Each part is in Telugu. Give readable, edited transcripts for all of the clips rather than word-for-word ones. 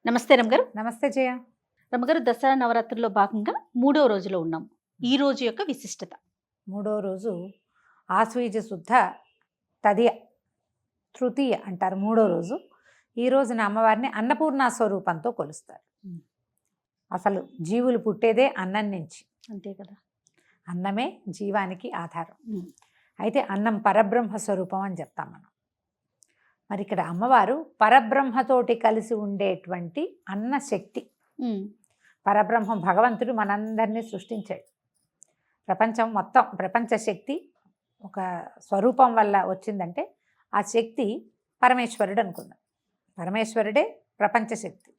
నమస్తే రమగారు. నమస్తే జయ. రమగారు, దసరా నవరాత్రుల్లో భాగంగా 3వ రోజులో ఉన్నాం. ఈ రోజు యొక్క విశిష్టత? మూడో రోజు ఆశ్వీజ శుద్ధ తదియ, తృతీయ అంటారు మూడో రోజు. ఈ రోజున అమ్మవారిని అన్నపూర్ణ స్వరూపంతో కొలుస్తారు. అసలు జీవులు పుట్టేదే అన్నం నుంచి, అంతే కదా. అన్నమే జీవానికి ఆధారం. అయితే అన్నం పరబ్రహ్మ స్వరూపం అని చెప్తాం మనం. మరి ఇక్కడ అమ్మవారు పరబ్రహ్మతోటి కలిసి ఉండేటువంటి అన్న శక్తి. పరబ్రహ్మ భగవంతుడు మనందరినీ సృష్టించాడు. ప్రపంచం మొత్తం, ప్రపంచ శక్తి ఒక స్వరూపం వల్ల వచ్చిందంటే ఆ శక్తి పరమేశ్వరుడు అనుకుందాం. పరమేశ్వరుడే ప్రపంచ శక్తి.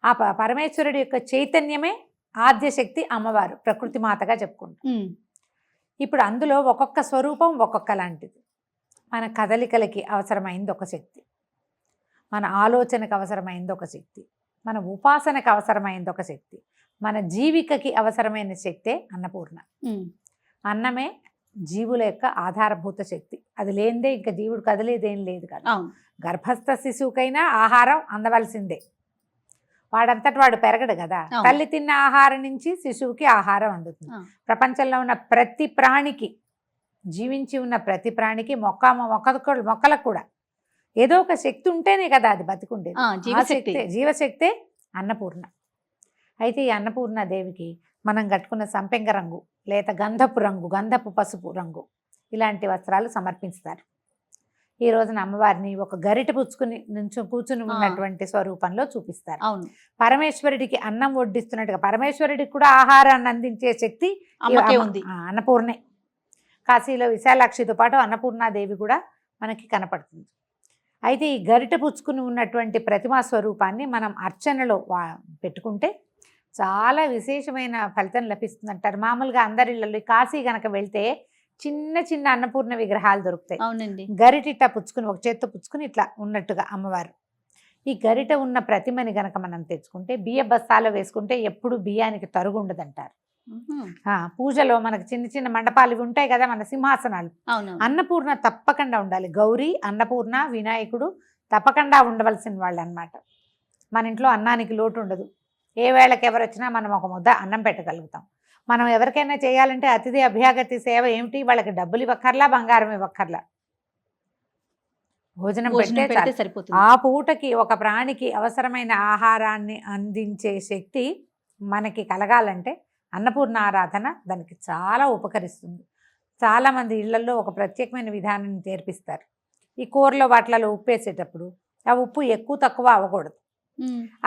ఆ పరమేశ్వరుడి యొక్క చైతన్యమే ఆద్యశక్తి అమ్మవారు, ప్రకృతి మాతగా చెప్పుకుంటాం. ఇప్పుడు అందులో ఒక్కొక్క స్వరూపం ఒక్కొక్క లాంటిది. మన కదలికలకి అవసరమైంది ఒక శక్తి, మన ఆలోచనకు అవసరమైంది ఒక శక్తి, మన ఉపాసనకు అవసరమైంది ఒక శక్తి, మన జీవికకి అవసరమైన శక్తే అన్నపూర్ణ. అన్నమే జీవుల యొక్క ఆధారభూత శక్తి. అది లేనిదే ఇంకా జీవుడు కదిలేదేం లేదు కదా. గర్భస్థ శిశువుకైనా ఆహారం అందవలసిందే, వాడంతటి వాడు పెరగడు కదా. తల్లి తిన్న ఆహారం నుంచి శిశువుకి ఆహారం అందుతుంది. ప్రపంచంలో ఉన్న ప్రతి ప్రాణికి, జీవించి ఉన్న ప్రతి ప్రాణికి, మొక్కలకు కూడా ఏదో ఒక శక్తి ఉంటేనే కదా అది బతికుండేది. జీవశక్తే అన్నపూర్ణ. అయితే ఈ అన్నపూర్ణ దేవికి మనం కట్టుకున్న సంపెంగ రంగు, లేక గంధపు రంగు, గంధపు పసుపు రంగు ఇలాంటి వస్త్రాలు సమర్పిస్తారు. ఈ రోజున అమ్మవారిని ఒక గరిట పుచ్చుకుని కూర్చుని ఉన్నటువంటి స్వరూపంలో చూపిస్తారు. పరమేశ్వరుడికి అన్నం వడ్డిస్తున్నట్టుగా పరమేశ్వరుడికి కూడా ఆహారాన్ని అందించే శక్తి ఉంది, అన్నపూర్ణే. కాశీలో విశాలాక్షితో పాటు అన్నపూర్ణాదేవి కూడా మనకి కనపడుతుంది. అయితే ఈ గరిట పుచ్చుకుని ఉన్నటువంటి ప్రతిమా స్వరూపాన్ని మనం అర్చనలో పెట్టుకుంటే చాలా విశేషమైన ఫలితం లభిస్తుందంటారు. మామూలుగా అందరిళ్ళలో కాశీ గనక వెళ్తే చిన్న చిన్న అన్నపూర్ణ విగ్రహాలు దొరుకుతాయి. అవునండి. గరిట పుచ్చుకుని, ఒక చేత్తో పుచ్చుకుని ఇట్లా ఉన్నట్టుగా అమ్మవారు. ఈ గరిట ఉన్న ప్రతిమని గనక మనం తెచ్చుకుంటే బియ్య బస్తాలో వేసుకుంటే ఎప్పుడు బియ్యానికి తరుగు ఉండదంటారు. పూజలో మనకు చిన్న చిన్న మండపాలు ఇవి ఉంటాయి కదా, మన సింహాసనాలు. అన్నపూర్ణ తప్పకుండా ఉండాలి. గౌరీ, అన్నపూర్ణ, వినాయకుడు తప్పకుండా ఉండవలసిన వాళ్ళు అన్నమాట. మన ఇంట్లో అన్నానికి లోటు ఉండదు. ఏ వేళకి ఎవరు వచ్చినా మనం ఒక ముద్ద అన్నం పెట్టగలుగుతాం. మనం ఎవరికైనా చేయాలంటే అతిథి అభ్యాగతి సేవ ఏమిటి, వాళ్ళకి డబ్బులు ఇవ్వక్కర్లా, బంగారం ఇవ్వక్కర్లా, భోజనం పెడితే సరిపోతుంది. ఆ పూటకి ఒక ప్రాణికి అవసరమైన ఆహారాన్ని అందించే శక్తి మనకి కలగాలంటే అన్నపూర్ణ ఆరాధన దానికి చాలా ఉపకరిస్తుంది. చాలామంది ఇళ్లలో ఒక ప్రత్యేకమైన విధానాన్ని నేర్పిస్తారు. ఈ కూరలో వాటిలలో ఉప్పు వేసేటప్పుడు ఆ ఉప్పు ఎక్కువ తక్కువ అవ్వకూడదు.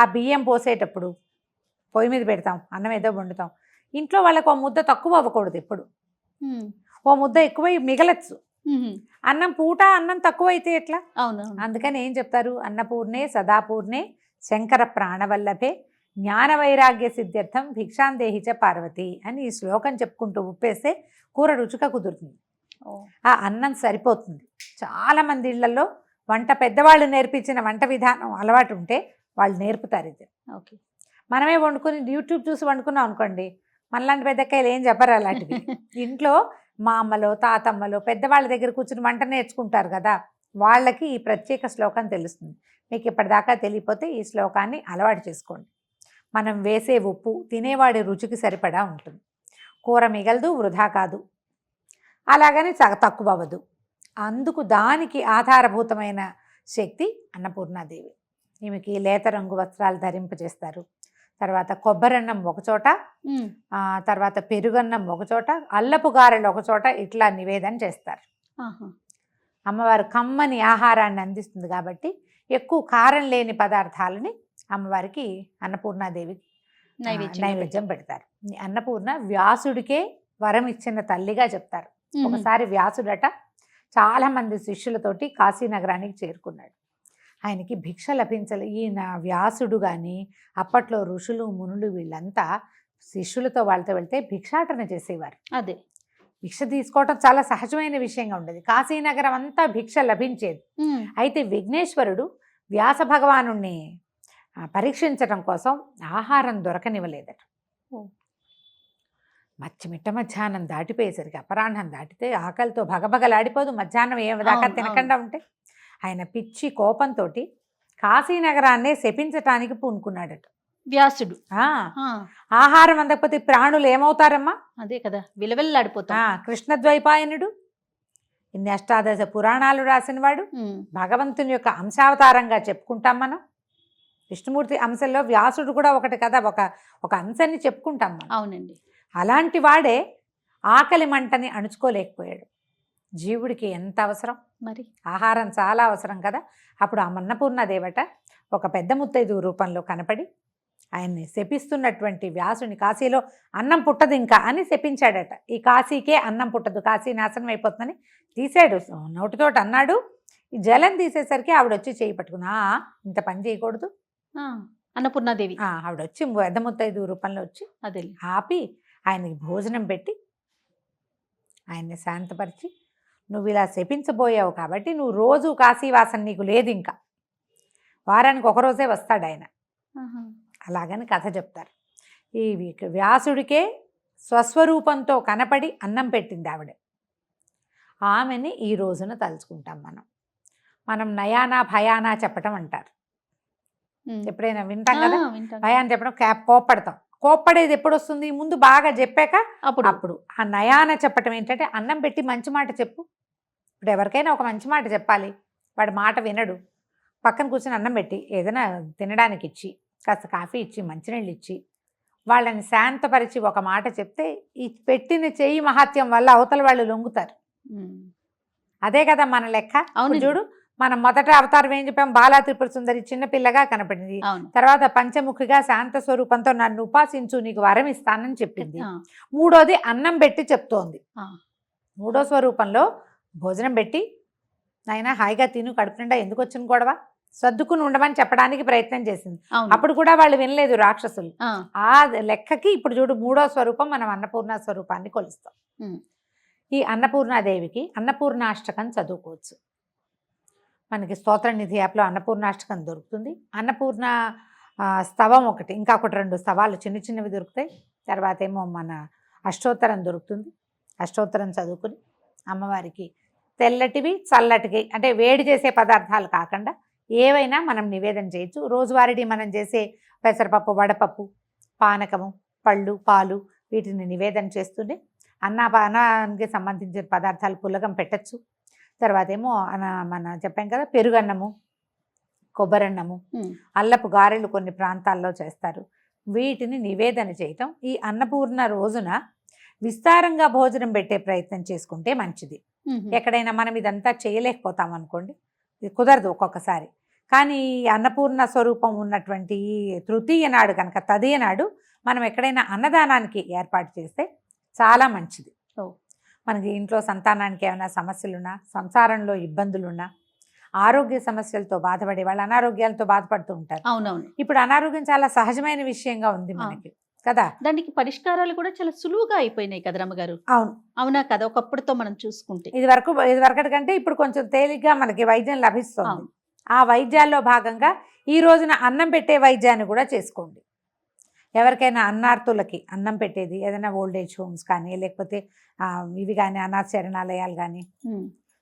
ఆ బియ్యం పోసేటప్పుడు పొయ్యి మీద పెడతాం, అన్నం ఏదో వండుతాం, ఇంట్లో వాళ్ళకు ఓ ముద్ద తక్కువ అవ్వకూడదు. ఎప్పుడు ఓ ముద్ద ఎక్కువ మిగలచ్చు. అన్నం పూట అన్నం తక్కువ అయితే ఎట్లా? అందుకని ఏం చెప్తారు, అన్నపూర్ణే సదాపూర్ణే శంకర ప్రాణవల్లభే జ్ఞాన వైరాగ్య సిద్ధ్యర్థం భిక్షాందేహిచ పార్వతి అని ఈ శ్లోకం చెప్పుకుంటూ ఉప్పేస్తే కూర రుచిగా కుదురుతుంది. ఆ అన్నం సరిపోతుంది. చాలామంది ఇళ్లలో వంట పెద్దవాళ్ళు నేర్పించిన వంట విధానం అలవాటు ఉంటే వాళ్ళు నేర్పుతారు ఇది. మనమే వండుకొని యూట్యూబ్ చూసి వండుకున్నాం అనుకోండి, మనలాంటి పెద్దకాయలు ఏం చెప్పరు అలాంటివి. ఇంట్లో మా అమ్మలో, తాతమ్మలో పెద్దవాళ్ళ దగ్గర కూర్చుని వంట నేర్చుకుంటారు కదా, వాళ్ళకి ఈ ప్రత్యేక శ్లోకం తెలుస్తుంది. మీకు ఇప్పటిదాకా తెలియపోతే ఈ శ్లోకాన్ని అలవాటు చేసుకోండి. మనం వేసే ఉప్పు తినేవాడి రుచికి సరిపడా ఉంటుంది. కూర మిగలదు, వృధా కాదు, అలాగని తక్కువ అవ్వదు. అందుకు దానికి ఆధారభూతమైన శక్తి అన్నపూర్ణాదేవి. ఈమెకి లేత రంగు వస్త్రాలు ధరింపజేస్తారు. తర్వాత కొబ్బరన్నం ఒకచోట, తర్వాత పెరుగన్నం ఒకచోట, అల్లపు గారెలు ఒకచోట ఇట్లా నివేదన చేస్తారు. అమ్మవారు కమ్మని ఆహారాన్ని అందిస్తుంది కాబట్టి ఎక్కువ కారం లేని పదార్థాలని అమ్మవారికి అన్నపూర్ణాదేవికి నైవేద్యం పెడతారు. అన్నపూర్ణ వ్యాసుడికే వరం ఇచ్చిన తల్లిగా చెప్తారు. ఒకసారి వ్యాసుడట చాలా మంది శిష్యులతోటి కాశీనగరానికి చేరుకున్నాడు. ఆయనకి భిక్ష లభించలే. ఈయన వ్యాసుడు కానీ అప్పట్లో ఋషులు మునులు వీళ్ళంతా శిష్యులతో వాళ్ళతో వెళ్తే భిక్షాటన చేసేవారు. అదే భిక్ష తీసుకోవటం చాలా సహజమైన విషయంగా ఉండేది. కాశీనగరం అంతా భిక్ష లభించేది. అయితే విఘ్నేశ్వరుడు వ్యాస భగవాను పరీక్షించడం కోసం ఆహారం దొరకనివ్వలేదట. మిట్ట మధ్యాహ్నం దాటిపోయేసరికి, అపరాహ్నం దాటితే ఆకలితో భగభగలాడిపోదు మధ్యాహ్నం ఏదాకా తినకుండా ఉంటే. ఆయన పిచ్చి కోపంతో కాశీనగరాన్నే శపించటానికి పూనుకున్నాడట. వ్యాసుడు. ఆ, ఆహారం అందకపోతే ప్రాణులు ఏమవుతారమ్మా? అదే కదా, విలవెల్లాడిపోతా. కృష్ణద్వైపాయనుడు ఇన్ని అష్టాదశ పురాణాలు రాసినవాడు, భగవంతుని యొక్క అంశావతారంగా చెప్పుకుంటాం మనం. విష్ణుమూర్తి అంశంలో వ్యాసుడు కూడా ఒకటి కదా, ఒక అంశాన్ని చెప్పుకుంటాం మనం. అవునండి. అలాంటి వాడే ఆకలి మంటని అణుచుకోలేకపోయాడు. జీవుడికి ఎంత అవసరం మరి, ఆహారం చాలా అవసరం కదా. అప్పుడు ఆ అన్నపూర్ణ దేవత ఒక పెద్ద ముత్తైదు రూపంలో కనపడి ఆయన్ని శపిస్తున్నటువంటి వ్యాసుని కాశీలో అన్నం పుట్టదు ఇంకా అని శపించాడట. ఈ కాశీకే అన్నం పుట్టదు, కాశీ నాశనం అయిపోతుందని తీసాడు, నోటితోటి అన్నాడు. ఈ జలం తీసేసరికి ఆవిడొచ్చి చేయి పట్టుకున్నా, ఇంత పని చేయకూడదు. అన్నపూర్ణాదేవి ఆవిడొచ్చి పెద్ద ముత్తైదు రూపంలో వచ్చి అదే ఆపి ఆయనకి భోజనం పెట్టి ఆయన్ని శాంతపరిచి, నువ్వు ఇలా శపించబోయావు కాబట్టి నువ్వు రోజు కాశీవాసం నీకు లేదు, ఇంకా వారానికి ఒకరోజే వస్తాడు ఆయన. అలాగని కథ చెప్తారు. ఈ వ్యాసుడికే స్వస్వరూపంతో కనపడి అన్నం పెట్టింది ఆవిడ. ఆమెని ఈ రోజున తలుచుకుంటాం మనం నయానా భయానా చెప్పటం అంటారు. ఎప్పుడైనా వింటాం కదా, భయాన్ని చెప్పడం, కోప్పడతాం. కోప్పడేది ఎప్పుడు వస్తుంది? ముందు బాగా చెప్పాక అప్పుడు ఆ నయాన చెప్పటం ఏంటంటే, అన్నం పెట్టి మంచి మాట చెప్పు. ఇప్పుడు ఎవరికైనా ఒక మంచి మాట చెప్పాలి, వాడి మాట వినడు. పక్కన కూర్చొని అన్నం పెట్టి ఏదైనా తినడానికి ఇచ్చి, కాస్త కాఫీ ఇచ్చి, మంచినీళ్ళు ఇచ్చి, వాళ్ళని శాంతపరిచి ఒక మాట చెప్తే ఈ పెట్టిన చెయ్యి మహాత్యం వల్ల అవతల వాళ్ళు లొంగుతారు. అదే కదా మన లెక్క. అవును చూడు, మనం మొదట అవతారం ఏం చెప్పాం? బాలా త్రిపుర సుందరి చిన్నపిల్లగా కనపడింది. తర్వాత పంచముఖిగా శాంత స్వరూపంతో నన్ను ఉపాసించు, నీకు వరం ఇస్తానని చెప్పింది. మూడోది అన్నం పెట్టి చెప్తోంది. మూడో స్వరూపంలో భోజనం పెట్టి, నాయనా హాయిగా తిను, కడుపు నిండా ఎందుకు వచ్చిన గొడవ, సర్దుకుని ఉండమని చెప్పడానికి ప్రయత్నం చేసింది. అప్పుడు కూడా వాళ్ళు వినలేదు రాక్షసులు. ఆ లెక్కకి ఇప్పుడు చూడు, మూడో స్వరూపం మనం అన్నపూర్ణ స్వరూపాన్ని కొలుస్తాం. ఈ అన్నపూర్ణాదేవికి అన్నపూర్ణాష్టకం చదువుకోవచ్చు. మనకి స్తోత్ర నిధి యాప్లో అన్నపూర్ణాష్టకం దొరుకుతుంది. అన్నపూర్ణ స్తవం ఒకటి, ఇంకా ఒకటి 2 స్తవాలు చిన్న చిన్నవి దొరుకుతాయి. తర్వాత ఏమో మన అష్టోత్తరం దొరుకుతుంది. అష్టోత్తరం చదువుకుని అమ్మవారికి తెల్లటివి చల్లటివి, అంటే వేడి చేసే పదార్థాలు కాకుండా ఏవైనా మనం నివేదన చేయొచ్చు. రోజువారీ మనం చేసే పెసరపప్పు, వడపప్పు, పానకము, పళ్ళు, పాలు వీటిని నివేదన చేస్తుంటే అన్నానికి సంబంధించిన పదార్థాలు పులగం పెట్టచ్చు. తర్వాత ఏమో మన చెప్పాం కదా, పెరుగన్నము, కొబ్బరన్నము, అల్లపు గారెలు కొన్ని ప్రాంతాల్లో చేస్తారు. వీటిని నివేదన చేయటం ఈ అన్నపూర్ణ రోజున విస్తారంగా భోజనం పెట్టే ప్రయత్నం చేసుకుంటే మంచిది. ఎక్కడైనా మనం ఇదంతా చేయలేకపోతాం అనుకోండి, ఇది కుదరదు ఒక్కొక్కసారి. కానీ అన్నపూర్ణ స్వరూపం ఉన్నటువంటి తృతీయ నాడు కనుక, తదియ నాడు మనం ఎక్కడైనా అన్నదానానికి ఏర్పాటు చేస్తే చాలా మంచిది. మనకి ఇంట్లో సంతానానికి ఏమైనా సమస్యలున్నా, సంసారంలో ఇబ్బందులున్నా, ఆరోగ్య సమస్యలతో బాధపడే వాళ్ళు అనారోగ్యాలతో బాధపడుతూ ఉంటారు. అవునవును. ఇప్పుడు అనారోగ్యం చాలా సహజమైన విషయంగా ఉంది మనకి కదా. దానికి పరిష్కారాలు కూడా చాలా సులువుగా అయిపోయినాయి కదా రమ్మగారు. అవును, అవునా కదా. ఒకప్పుడుతో మనం చూసుకుంటే ఇది వరకటి కంటే ఇప్పుడు కొంచెం తేలిగ్గా మనకి వైద్యం లభిస్తుంది. ఆ వైద్యాల్లో భాగంగా ఈ రోజున అన్నం పెట్టే వైద్యాన్ని కూడా చేసుకోండి. ఎవరికైనా అన్నార్థులకి అన్నం పెట్టేది, ఏదైనా ఓల్డేజ్ హోమ్స్ కానీ, లేకపోతే ఇవి కానీ అనాథ శరణాలయాలు కానీ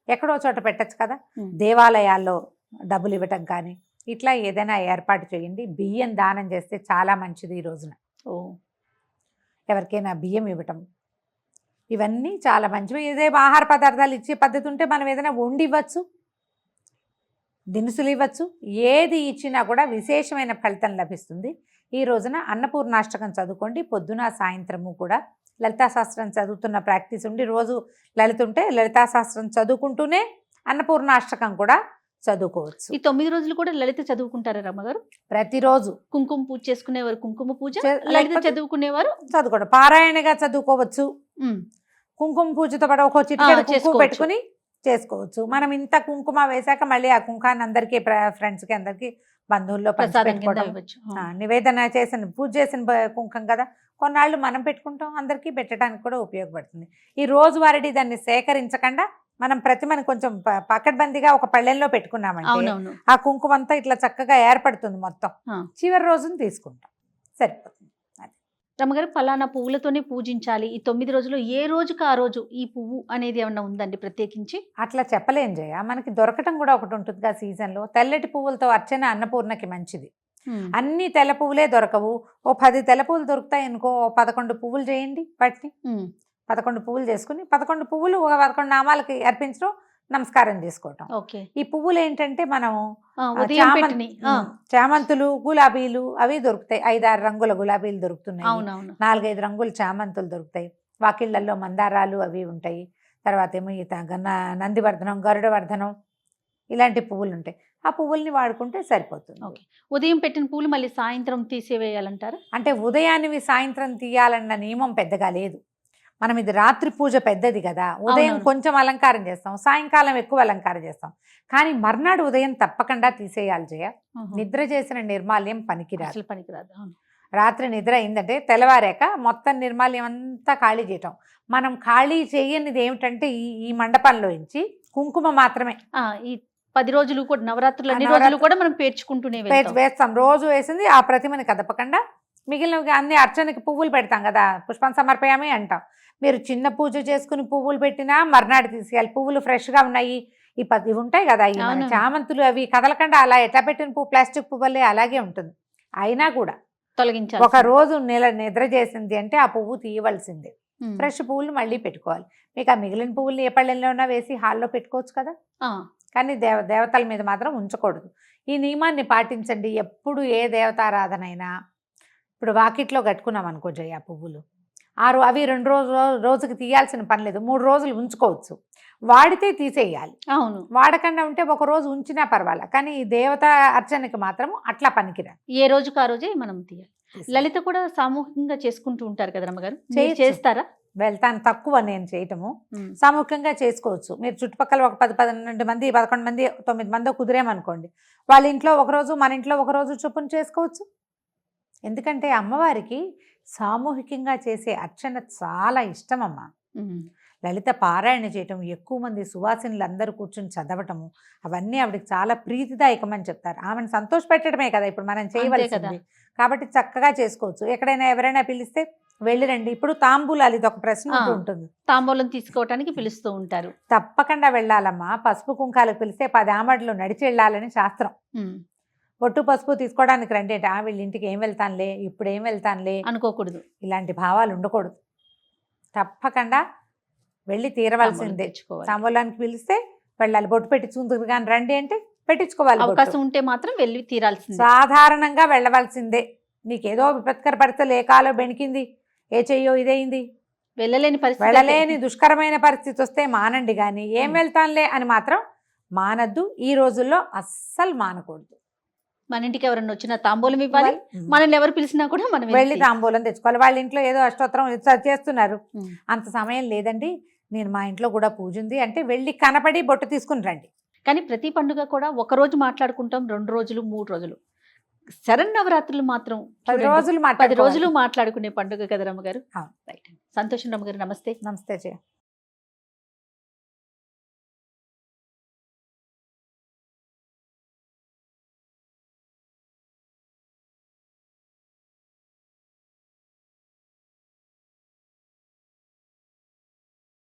ఎక్కడో చోట పెట్టచ్చు కదా. దేవాలయాల్లో డబ్బులు ఇవ్వటం కానీ ఇట్లా ఏదైనా ఏర్పాటు చేయండి. బియ్యం దానం చేస్తే చాలా మంచిది ఈ రోజున. ఎవరికైనా బియ్యం ఇవ్వటం, ఇవన్నీ చాలా మంచివి. ఏదే ఆహార పదార్థాలు ఇచ్చే పద్ధతి ఉంటే మనం ఏదైనా వండి ఇవ్వచ్చు, దినుసులు ఇవ్వచ్చు. ఏది ఇచ్చినా కూడా విశేషమైన ఫలితం లభిస్తుంది. ఈ రోజున అన్నపూర్ణాష్టకం చదువుకోండి. పొద్దున సాయంత్రము కూడా లలితా శాస్త్రం చదువుతున్న ప్రాక్టీస్ ఉండి రోజు లలిత ఉంటే లలితా శాస్త్రం చదువుకుంటూనే అన్నపూర్ణాష్టకం కూడా చదువుకోవచ్చు. ఈ 9 రోజులు కూడా లలిత చదువుకుంటారా రమ్మగారు? ప్రతిరోజు కుంకుమ పూజ చేసుకునేవారు కుంకుమ పూజ, లలిత చదువుకునేవారు చదువుకోవడం, పారాయణగా చదువుకోవచ్చు. కుంకుమ పూజతో పాటు ఒక చిటికెడు పెట్టుకుని చేసుకోవచ్చు. మనం ఇంత కుంకుమ వేశాక మళ్ళీ ఆ కుంకాన్ని అందరికీ ఫ్రెండ్స్కి అందరికీ బంధువుల్లో నివేదన చేసిన పూజ చేసిన కుంకం కదా, కొన్నాళ్ళు మనం పెట్టుకుంటాం, అందరికీ పెట్టడానికి కూడా ఉపయోగపడుతుంది. ఈ రోజువారీ దాన్ని సేకరించకుండా మనం ప్రతిమని కొంచెం పకడ్బందీగా ఒక పళ్ళెంలో పెట్టుకున్నామంటే ఆ కుంకుమ అంతా ఇట్లా చక్కగా ఏర్పడుతుంది మొత్తం. చివరి రోజున తీసుకుంటాం, సరిపోతుంది. రమ్మగారు పలానా పువ్వులతోనే పూజించాలి, ఈ 9 రోజులు ఏ రోజుకి ఆ రోజు ఈ పువ్వు అనేది ఏమన్నా ఉందండి ప్రత్యేకించి? అట్లా చెప్పలేం జయ. మనకి దొరకటం కూడా ఒకటి ఉంటుందిగా సీజన్లో. తెల్లటి పువ్వులతో అర్చన అన్నపూర్ణకి మంచిది. అన్ని తెల్ల పువ్వులే దొరకవు. ఓ 10 తెల్ల పువ్వులు దొరుకుతాయి అనుకో, 11 పువ్వులు చేయండి వాటిని. 11 పువ్వులు చేసుకుని 11 పువ్వులు ఒక 11 నామాలకి అర్పించడం, నమస్కారం చేసుకోవటం. ఓకే. ఈ పువ్వులు ఏంటంటే మనం ఉదయం పెట్టినవి. చామంతులు, గులాబీలు అవి దొరుకుతాయి. 5-6 రంగుల గులాబీలు దొరుకుతున్నాయి, అవునవును. 4-5 రంగుల చామంతులు దొరుకుతాయి. వాకిళ్లలో మందారాలు అవి ఉంటాయి. తర్వాత ఏమో ఈ నందివర్ధనం, గరుడవర్ధనం ఇలాంటి పువ్వులు ఉంటాయి. ఆ పువ్వుల్ని వాడుకుంటే సరిపోతుంది. ఓకే. ఉదయం పెట్టిన పూలు మళ్ళీ సాయంత్రం తీసేవేయాలంటారా? అంటే ఉదయాన్నివి సాయంత్రం తీయాలన్న నియమం పెద్దగా లేదు. మనం ఇది రాత్రి పూజ పెద్దది కదా, ఉదయం అవునవును. కొంచెం అలంకారం చేస్తాం, సాయంకాలం ఎక్కువ అలంకారం చేస్తాం. కానీ మర్నాడు ఉదయం తప్పకుండా తీసేయాలి జయ. నిద్ర చేసిన నిర్మాల్యం పనికిరాదు. అసలు పనికిరాదు. అవును. రాత్రి నిద్ర అయిందంటే తెల్లవారాక మొత్తం నిర్మాల్యం అంతా ఖాళీ చేయటం. మనం ఖాళీ చేయనిది ఏమిటంటే ఈ మండపంలో నుంచి కుంకుమ మాత్రమే. ఈ 10 రోజులు కూడా నవరాత్రులు అన్ని రోజులు కూడా మనం పేర్చుకుంటూనే వెళ్తాం. వేస్తాం. రోజు వేసింది ఆ ప్రతిమని కదపకుండా మిగిలినవి అన్ని అర్చనకి పువ్వులు పెడతాం కదా, పుష్పం సమర్పయామి అంటాం. మీరు చిన్న పూజ చేసుకుని పువ్వులు పెట్టినా మర్నాడు తీసేయాలి. పువ్వులు ఫ్రెష్గా ఉన్నాయి. ఇవి ఉంటాయి కదా, ఈ మన చామంతులు అవి కదలకుండా అలా ఎట్లా పెట్టిన పువ్వు ప్లాస్టిక్ పువ్వులే అలాగే ఉంటుంది. అయినా కూడా తొలగించాలి. ఒక రోజు నిద్ర చేసింది అంటే ఆ పువ్వు తీయవలసిందే. ఫ్రెష్ పువ్వులు మళ్ళీ పెట్టుకోవాలి. మీకు ఆ మిగిలిన పువ్వులు ఏ పళ్ళెంలోనా వేసి హాల్లో పెట్టుకోవచ్చు కదా, కానీ దేవతల మీద మాత్రం ఉంచకూడదు. ఈ నియమాన్ని పాటించండి. ఎప్పుడు ఏ దేవతారాధన అయినా, ఇప్పుడు వాకిట్లో కట్టుకున్నాం అనుకో జయ పువ్వులు, అవి 2 రోజుకి తీయాల్సిన పని లేదు. 3 రోజులు ఉంచుకోవచ్చు. వాడితే తీసేయాలి. అవును. వాడకుండా ఉంటే ఒక రోజు ఉంచినా పర్వాలేదు. కానీ ఈ దేవత అర్చనకి మాత్రం అట్లా పనికిరాదు. ఏ రోజుకి ఆ రోజే మనం తీయాలి. లలిత కూడా సామూహికంగా చేసుకుంటూ ఉంటారు కదా రమ్మగారు, చేస్తారా? వెళ్తాను, తక్కువ నేను చేయటము. సామూహికంగా చేసుకోవచ్చు. మీరు చుట్టుపక్కల ఒక 10-12 మంది, 11 మంది, 9 మంది కుదిరేమనుకోండి, వాళ్ళ ఇంట్లో ఒకరోజు, మన ఇంట్లో ఒకరోజు చొప్పున చేసుకోవచ్చు. ఎందుకంటే అమ్మవారికి సామూహికంగా చేసే అర్చన చాలా ఇష్టం అమ్మ. లలిత పారాయణ చేయటం, ఎక్కువ మంది సువాసినులు అందరూ కూర్చొని చదవటము, అవన్నీ ఆవిడకి చాలా ప్రీతిదాయకమని చెప్తారు. ఆమెను సంతోషపెట్టడమే కదా ఇప్పుడు మనం చేయవలసింది. కాబట్టి చక్కగా చేసుకోవచ్చు. ఎక్కడైనా ఎవరైనా పిలిస్తే వెళ్ళి రండి. ఇప్పుడు తాంబూలాలు, ఇది ఒక ప్రశ్న ఉంటుంది. తాంబూలం తీసుకోవటానికి పిలుస్తూ ఉంటారు. తప్పకుండా వెళ్ళాలమ్మా. పసుపు కుంకాలకు పిలిస్తే 10 ఆమడలు నడిచి వెళ్ళాలని శాస్త్రం. బొట్టు పసుపు తీసుకోవడానికి రండి అంటే వీళ్ళ ఇంటికి ఏం వెళ్తానులే, ఇప్పుడు ఏం వెళ్తానులే అనుకోకూడదు. ఇలాంటి భావాలు ఉండకూడదు. తప్పకుండా వెళ్ళి తీరవలసిందే. తాంబూలానికి పిలిస్తే వెళ్ళాలి. బొట్టు పెట్టించుకుంటుంది కానీ రండి అంటే పెట్టించుకోవాలి. అవకాశం ఉంటే మాత్రం వెళ్ళి తీరాల్సిందే. సాధారణంగా వెళ్ళవలసిందే. నీకేదో విపత్కర పరిస్థితులు, ఏ కాలో బెణికింది, ఏ చెయ్యో ఇదైంది, వెళ్ళలేని దుష్కరమైన పరిస్థితి వస్తే మానండి. కానీ ఏం వెళ్తానులే అని మాత్రం మానద్దు. ఈ రోజుల్లో అస్సలు మానకూడదు. మన ఇంటికి ఎవరన్నా వచ్చినా తాంబూలం ఇవ్వాలి. మనల్ని ఎవరు పిలిచినా కూడా మనం వెళ్ళి తాంబూలం తెచ్చుకోవాలి. వాళ్ళ ఇంట్లో ఏదో అష్టోత్తరం చేస్తున్నారు, అంత సమయం లేదండి, నేను మా ఇంట్లో కూడా పూజ ఉంది అంటే వెళ్ళి కనపడి బొట్టు తీసుకుని రండి. కానీ ప్రతి పండుగ కూడా ఒక రోజు మాట్లాడుకుంటాం, 2 రోజులు 3 రోజులు. శరన్నవరాత్రులు మాత్రం 10 రోజులు మాట్లాడుకునే పండుగ కదా రమ్మగారు. సంతోషం రమ్మగారు. నమస్తే. నమస్తే జయ.